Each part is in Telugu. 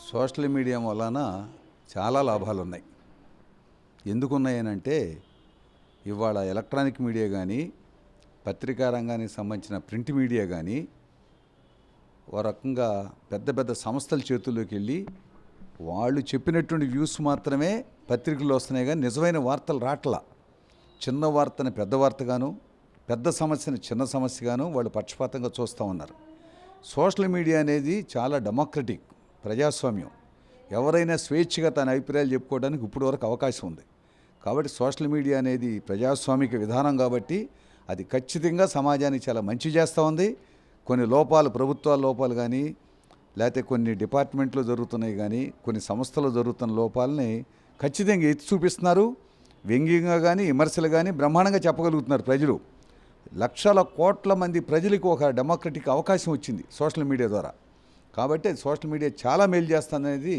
సోషల్ మీడియా వలన చాలా లాభాలు ఉన్నాయి. ఎందుకున్నాయనంటే ఇవాళ ఎలక్ట్రానిక్ మీడియా కానీ, పత్రికా రంగానికి సంబంధించిన ప్రింట్ మీడియా కానీ ఓ రకంగా పెద్ద పెద్ద సంస్థల చేతుల్లోకి వెళ్ళి వాళ్ళు చెప్పినటువంటి వ్యూస్ మాత్రమే పత్రికల్లో వస్తున్నాయి, కానీ నిజమైన వార్తలు రాట్లా. చిన్న వార్తని పెద్ద వార్తగాను, పెద్ద సమస్యని చిన్న సమస్యగాను వాళ్ళు పక్షపాతంగా చూస్తూ ఉన్నారు. సోషల్ మీడియా అనేది చాలా డెమోక్రటిక్, ప్రజాస్వామ్యం. ఎవరైనా స్వేచ్ఛగా తన అభిప్రాయాలు చెప్పుకోవడానికి ఇప్పుడు వరకు అవకాశం ఉంది. కాబట్టి సోషల్ మీడియా అనేది ప్రజాస్వామిక విధానం కాబట్టి అది ఖచ్చితంగా సమాజానికి చాలా మంచి చేస్తూ ఉంది. కొన్ని లోపాలు, ప్రభుత్వాల లోపాలు కానీ, లేకపోతే కొన్ని డిపార్ట్మెంట్లో జరుగుతున్నాయి కానీ, కొన్ని సంస్థలు జరుగుతున్న లోపాలని ఖచ్చితంగా ఎత్తి చూపిస్తున్నారు. వ్యంగ్యంగా కానీ, విమర్శలు కానీ బ్రహ్మాండంగా చెప్పగలుగుతున్నారు ప్రజలు. లక్షల కోట్ల మంది ప్రజలకు ఒక డెమోక్రటిక్ అవకాశం వచ్చింది సోషల్ మీడియా ద్వారా. కాబట్టి సోషల్ మీడియా చాలా మేలు చేస్తుందనేది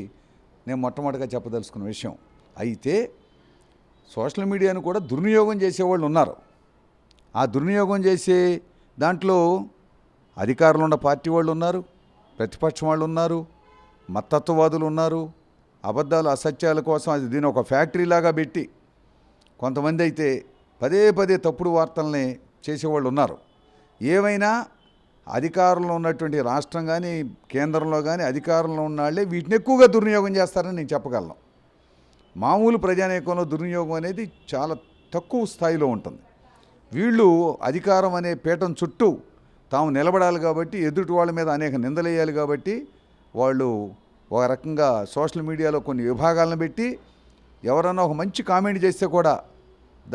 నేను మొట్టమొదటిగా చెప్పదలుచుకున్న విషయం. అయితే సోషల్ మీడియాను కూడా దుర్వినియోగం చేసేవాళ్ళు ఉన్నారు. ఆ దుర్వినియోగం చేసే దాంట్లో అధికారులు ఉన్న పార్టీ వాళ్ళు ఉన్నారు, ప్రతిపక్షం వాళ్ళు ఉన్నారు, మతత్వవాదులు ఉన్నారు. అబద్ధాలు, అసత్యాల కోసం అది దీని ఒక ఫ్యాక్టరీలాగా పెట్టి కొంతమంది అయితే పదే పదే తప్పుడు వార్తల్ని చేసేవాళ్ళు ఉన్నారు. ఏమైనా అధికారంలో ఉన్నటువంటి రాష్ట్రం కానీ, కేంద్రంలో కానీ అధికారంలో ఉన్న వాళ్ళే వీటిని ఎక్కువగా దుర్వినియోగం చేస్తారని నేను చెప్పగలను. మామూలు ప్రజానీకంలో దుర్వినియోగం అనేది చాలా తక్కువ స్థాయిలో ఉంటుంది. వీళ్ళు అధికారం అనే పీఠం చుట్టూ తాము నిలబడాలి కాబట్టి, ఎదుటి వాళ్ళ మీద అనేక నిందలేయాలి కాబట్టి వాళ్ళు ఒక రకంగా సోషల్ మీడియాలో కొన్ని విభాగాలను పెట్టి ఎవరన్నా ఒక మంచి కామెంట్ చేస్తే కూడా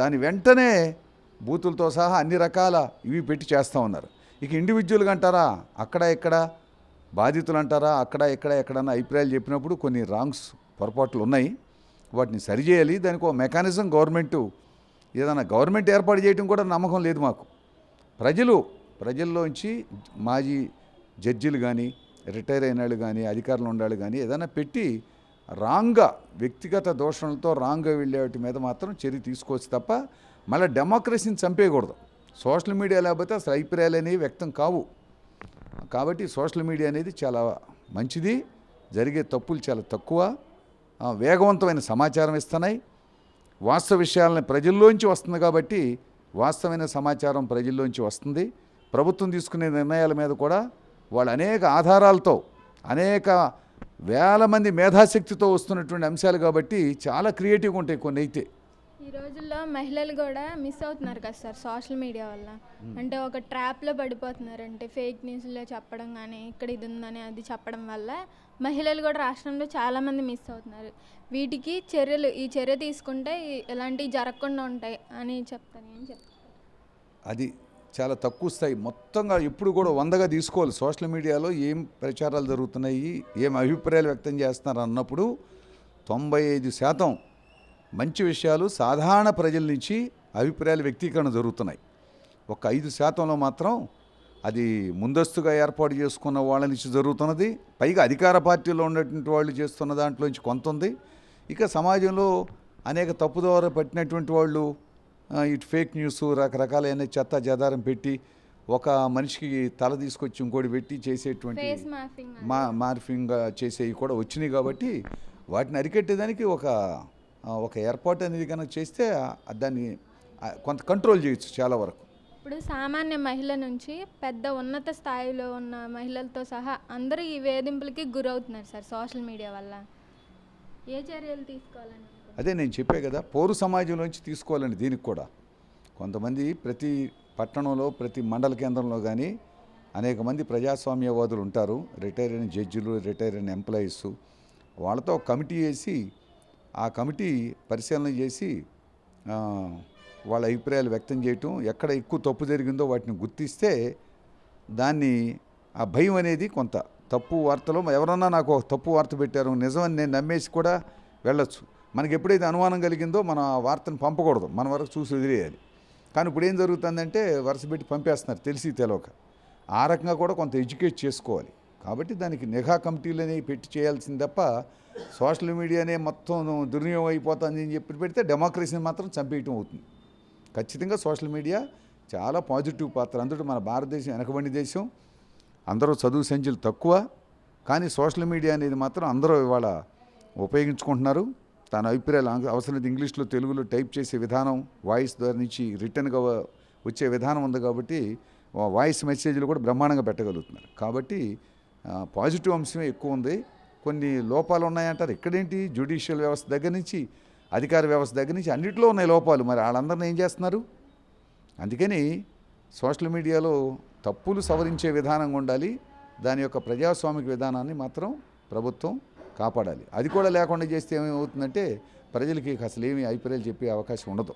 దాని వెంటనే బూతులతో సహా అన్ని రకాల ఇవి పెట్టి చేస్తూ ఉన్నారు. ఇక ఇండివిజువల్గా అంటారా, అక్కడ ఇక్కడ బాధితులు అంటారా, అక్కడ ఇక్కడ ఎక్కడన్నా అభిప్రాయాలు చెప్పినప్పుడు కొన్ని రాంగ్స్, పొరపాట్లు ఉన్నాయి. వాటిని సరిచేయాలి. దానికి ఒక మెకానిజం గవర్నమెంట్ ఏర్పాటు చేయడం కూడా నమ్మకం లేదు మాకు. ప్రజల్లోంచి మాజీ జడ్జిలు కానీ, రిటైర్ అయిన వాళ్ళు కానీ, అధికారులు ఉండాలి కానీ ఏదైనా పెట్టి రాంగ్గా వ్యక్తిగత దోషణలతో రాంగ్గా వెళ్ళే వాటి మీద మాత్రం చర్య తీసుకోవచ్చు తప్ప మళ్ళీ డెమోక్రసీని చంపేయకూడదు. సోషల్ మీడియా లేకపోతే అసలు అభిప్రాయాలు అనేవి వ్యక్తం కావు. కాబట్టి సోషల్ మీడియా అనేది చాలా మంచిది. జరిగే తప్పులు చాలా తక్కువ, వేగవంతమైన సమాచారం ఇస్తున్నాయి. వాస్తవ విషయాలని ప్రజల్లోంచి వస్తుంది కాబట్టి వాస్తవమైన సమాచారం ప్రజల్లోంచి వస్తుంది. ప్రభుత్వం తీసుకునే నిర్ణయాల మీద కూడా వాళ్ళు అనేక ఆధారాలతో, అనేక వేల మంది మేధాశక్తితో వస్తున్నటువంటి అంశాలు కాబట్టి చాలా క్రియేటివ్గా ఉంటాయి కొన్ని. అయితే ఈ రోజుల్లో మహిళలు కూడా మిస్ అవుతున్నారు కదా సార్ సోషల్ మీడియా వల్ల. అంటే ఒక ట్రాప్లో పడిపోతున్నారు. అంటే ఫేక్ న్యూస్లో చెప్పడం కానీ, ఇక్కడ ఇది ఉందని అది చెప్పడం వల్ల మహిళలు కూడా రాష్ట్రంలో చాలామంది మిస్ అవుతున్నారు. వీటికి ఈ చర్య తీసుకుంటే ఇలాంటివి జరగకుండా ఉంటాయి అని చెప్తాను. ఏం చెప్తాను? అది చాలా తక్కువ స్థాయి. మొత్తంగా ఎప్పుడు కూడా 100గా తీసుకోవాలి. సోషల్ మీడియాలో ఏం ప్రచారాలు జరుగుతున్నాయి, ఏం అభిప్రాయాలు వ్యక్తం చేస్తున్నారు అన్నప్పుడు 95% మంచి విషయాలు సాధారణ ప్రజల నుంచి అభిప్రాయాల వ్యక్తీకరణ జరుగుతున్నాయి. ఒక 5%లో మాత్రం అది ముందస్తుగా ఏర్పాటు చేసుకున్న వాళ్ళ నుంచి జరుగుతున్నది. పైగా అధికార పార్టీలో ఉన్నటువంటి వాళ్ళు చేస్తున్న దాంట్లో నుంచి కొంత ఉంది. ఇక సమాజంలో అనేక తప్పుదోవ పట్టినటువంటి వాళ్ళు ఇటు ఫేక్ న్యూస్, రకరకాలైన చెత్త చెదారం పెట్టి ఒక మనిషికి తల తీసుకొచ్చి ఇంకోటి పెట్టి చేసేటువంటి మార్ఫింగ్ చేసేవి కూడా వచ్చినాయి. కాబట్టి వాటిని అరికట్టేదానికి ఒక ఏర్పాటు అనేది కనుక చేస్తే దాన్ని కొంత కంట్రోల్ చేయొచ్చు చాలా వరకు. ఇప్పుడు సామాన్య మహిళ నుంచి పెద్ద ఉన్నత స్థాయిలో ఉన్న మహిళలతో సహా అందరూ ఈ వేధింపులకి గురవుతున్నారు సార్ సోషల్ మీడియా వల్ల. ఏ చర్యలు తీసుకోవాలని? అదే నేను చెప్పే కదా, పౌర సమాజంలోంచి తీసుకోవాలండి. దీనికి కూడా కొంతమంది ప్రతి పట్టణంలో, ప్రతి మండల కేంద్రంలో కానీ అనేక మంది ప్రజాస్వామ్యవాదులు ఉంటారు. రిటైర్ అయిన జడ్జిలు, రిటైర్ అయిన ఎంప్లాయీస్, వాళ్ళతో కమిటీ వేసి ఆ కమిటీ పరిశీలన చేసి వాళ్ళ అభిప్రాయాలు వ్యక్తం చేయటం, ఎక్కడ ఎక్కువ తప్పు జరిగిందో వాటిని గుర్తిస్తే దాన్ని ఆ భయం అనేది కొంత తప్పు వార్తలో ఎవరన్నా నాకు ఒక తప్పు వార్త పెట్టారు నిజమని నేను నమ్మేసి కూడా వెళ్ళొచ్చు. మనకి ఎప్పుడైతే అనుమానం కలిగిందో మనం ఆ వార్తను పంపకూడదు, మన వరకు చూసి వదిలేయాలి. కానీ ఇప్పుడు ఏం జరుగుతుందంటే వరుస పెట్టి పంపేస్తున్నారు తెలిసి తెలవక. ఆ రకంగా కూడా కొంత ఎడ్యుకేట్ చేసుకోవాలి. కాబట్టి దానికి నిఘా కమిటీలని పెట్టి చేయాల్సింది తప్ప సోషల్ మీడియానే మొత్తం దుర్వినియోగం అయిపోతుంది అని చెప్పి పెడితే డెమోక్రసీని మాత్రం చంపేయటం అవుతుంది. ఖచ్చితంగా సోషల్ మీడియా చాలా పాజిటివ్ పాత్ర. అందులో మన భారతదేశం వెనకబడి దేశం, అందరూ చదువు సంఖ్యలు తక్కువ, కానీ సోషల్ మీడియా అనేది మాత్రం అందరూ ఇవాళ ఉపయోగించుకుంటున్నారు. తన అభిప్రాయాలు అవసరమైతే ఇంగ్లీష్లో తెలుగులో టైప్ చేసే విధానం, వాయిస్ ద్వారా నుంచి రిటర్న్గా వచ్చే విధానం ఉంది కాబట్టి వాయిస్ మెసేజ్లు కూడా బ్రహ్మాండంగా పెట్టగలుగుతున్నారు. కాబట్టి పాజిటివ్ అంశమే ఎక్కువ ఉంది. కొన్ని లోపాలు ఉన్నాయంటారు. ఇక్కడేంటి జ్యుడిషియల్ వ్యవస్థ దగ్గర నుంచి అధికార వ్యవస్థ దగ్గర నుంచి అన్నింటిలో ఉన్నాయి లోపాలు. మరి వాళ్ళందరినీ ఏం చేస్తున్నారు? అందుకని సోషల్ మీడియాలో తప్పులు సవరించే విధానంగా ఉండాలి. దాని యొక్క ప్రజాస్వామిక విధానాన్ని మాత్రం ప్రభుత్వం కాపాడాలి. అది కూడా లేకుండా చేస్తే ఏమవుతుందంటే ప్రజలకి అసలు ఏమీ అభిప్రాయాలు చెప్పే అవకాశం ఉండదు.